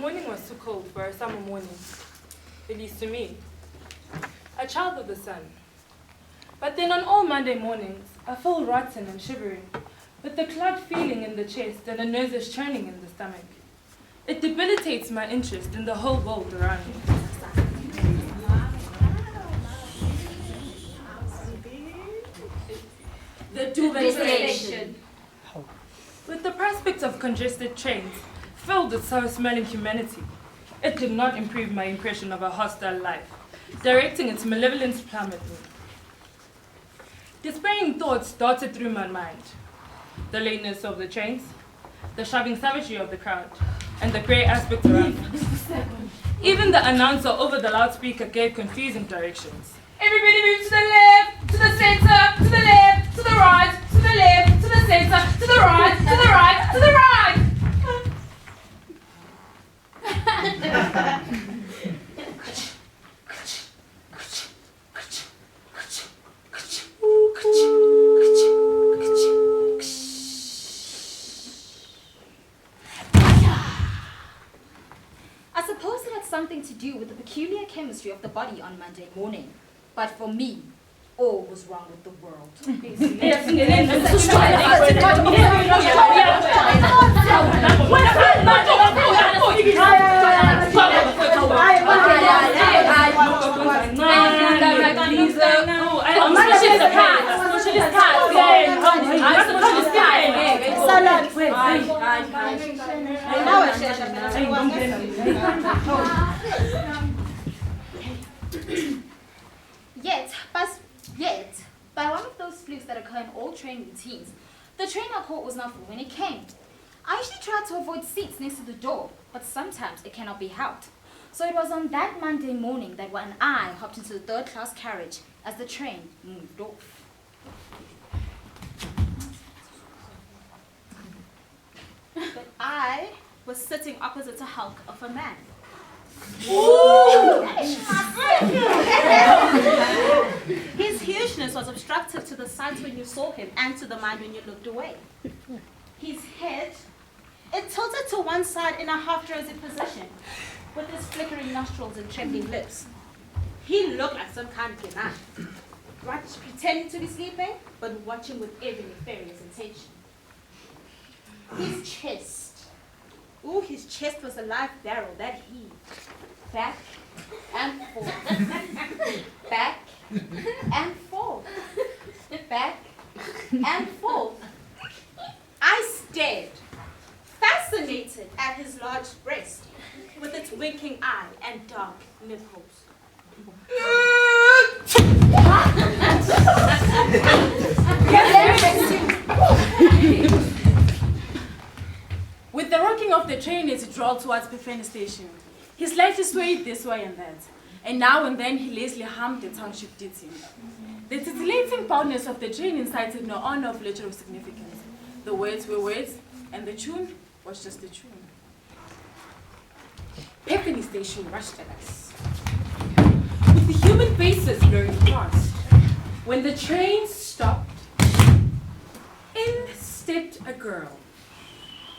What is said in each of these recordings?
morning was too cold for a summer morning, at least to me, a child of the sun. But then on all Monday mornings, I feel rotten and shivering, with the clogged feeling in the chest and a nervous churning in the stomach. It debilitates my interest in the whole world around me. The Dube station. With the prospect of congested trains, filled with sour-smelling humanity, it did not improve my impression of a hostile life, directing its malevolent plumb at me. Despairing thoughts darted through my mind. The lateness of the trains, the shoving savagery of the crowd, and the grey aspect around me. Even the announcer over the loudspeaker gave confusing directions. Everybody move to the left, to the center, to the left, to the right, to the left, to the center, to the right, to the right, to the right. I suppose it had something to do with the peculiar chemistry of the body on Monday morning. But for me, all was wrong with the world. Yet, by one of those flukes that occur in all train routines, the train I caught was not full when it came. I usually try to avoid seats next to the door, but sometimes it cannot be helped. So it was on that Monday morning that when I hopped into the third-class carriage as the train moved off. But I was sitting opposite a hulk of a man. His hugeness was obstructive to the sight when you saw him and to the mind when you looked away. His head, it tilted to one side in a half-drowsy position, with his flickering nostrils and trembling lips. He looked like some kind of ganan, pretending to be sleeping, but watching with every nefarious intention. His chest was a live barrel that heaved, back and forth, back and forth, back and forth. I stared, fascinated at his large breast, with its winking eye and dark nipples. With the rocking of the train as it rolled towards Pefeni station, he slightly swayed this way and that, and now and then he lazily hummed a township ditty. The titillating boldness of the train incited no honor of literal significance. The words were words, and the tune was just a tune. Pefeni station rushed at us, with the human faces blurring past. When the train stopped, in stepped a girl.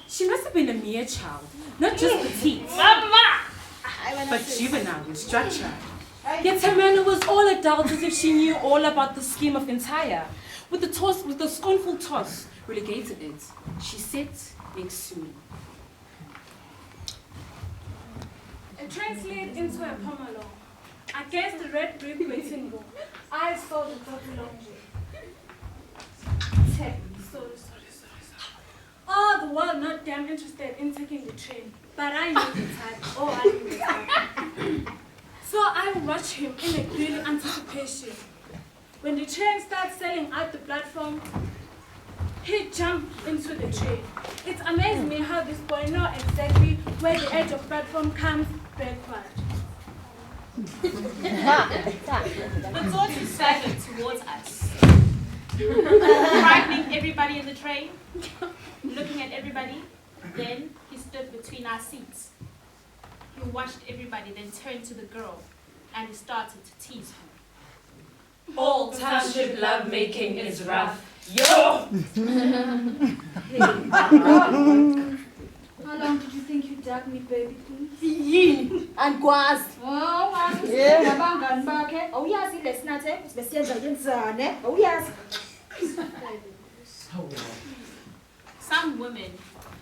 She must have been a mere child, not just petite, but juvenile in structure. Yet her manner was all adult, as if she knew all about the scheme of entire. With the scornful toss, relegated it. She sat next to me. A train slid into a pomelo. Against the red brick waiting room, I saw the double laundry. Sorry. All the world not damn interested in taking the train, but I knew the type. I knew the type. So I watched him in a greedy anticipation. When the train started sailing out the platform, he jumped into the train. It amazed me how this boy knew exactly where the edge of platform comes backward. The torch staggered towards us, frightening everybody in the train, looking at everybody. Then he stood between our seats. He watched everybody, then turned to the girl, and he started to tease her. All township lovemaking is rough. Yo! How long did you think you'd Jack me baby. Yini angikwazi. Oh, Yeah, nabangani bakhe. Awuyazi lesinathe besiyenza yenzane. Awuyazi. Some women,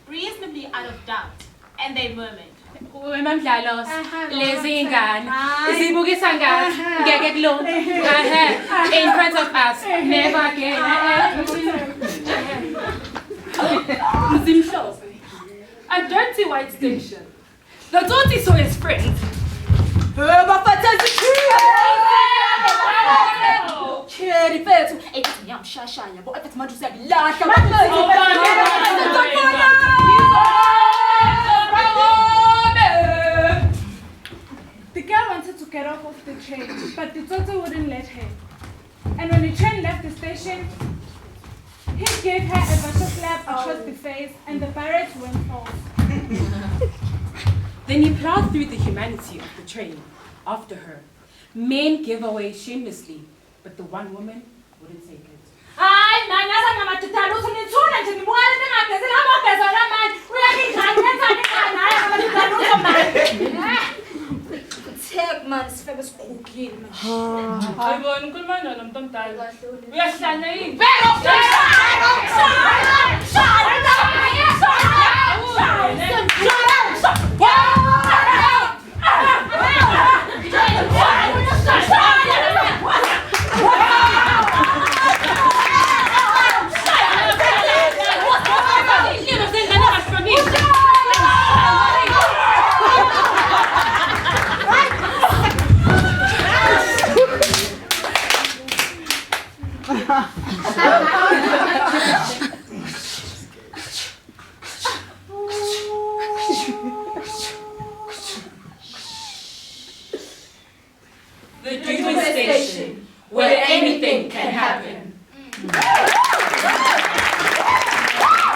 reasonably out of doubt, and they murmured. Wemamdlalos, lezi ingane, zibukisa ngathi ngeke kulo. In front of us, never again. Zimhlope. A dirty white station. The Toti saw his friend. Cheri fethu. Ethi ngiyamshashaya yabo ethi manje useyakulahla. The girl wanted to get off of the train, but the Toto wouldn't let her. And when the train left the station, he gave her a vicious slap across the face, and the barrage went off. Then he plowed through the humanity of the train after her. Men gave away shamelessly, but the one woman wouldn't take it. Hayi manje asangamathutha lutho nithuna nje ngibukala ningagezela amageza la manje. Uyangidlala naye ngamathutha lutho manje. Take man sifebe sikhukile manje. Ayibona ukhuluma njalo umuntu omdala. Uyahlanya yini? The Dube station, where anything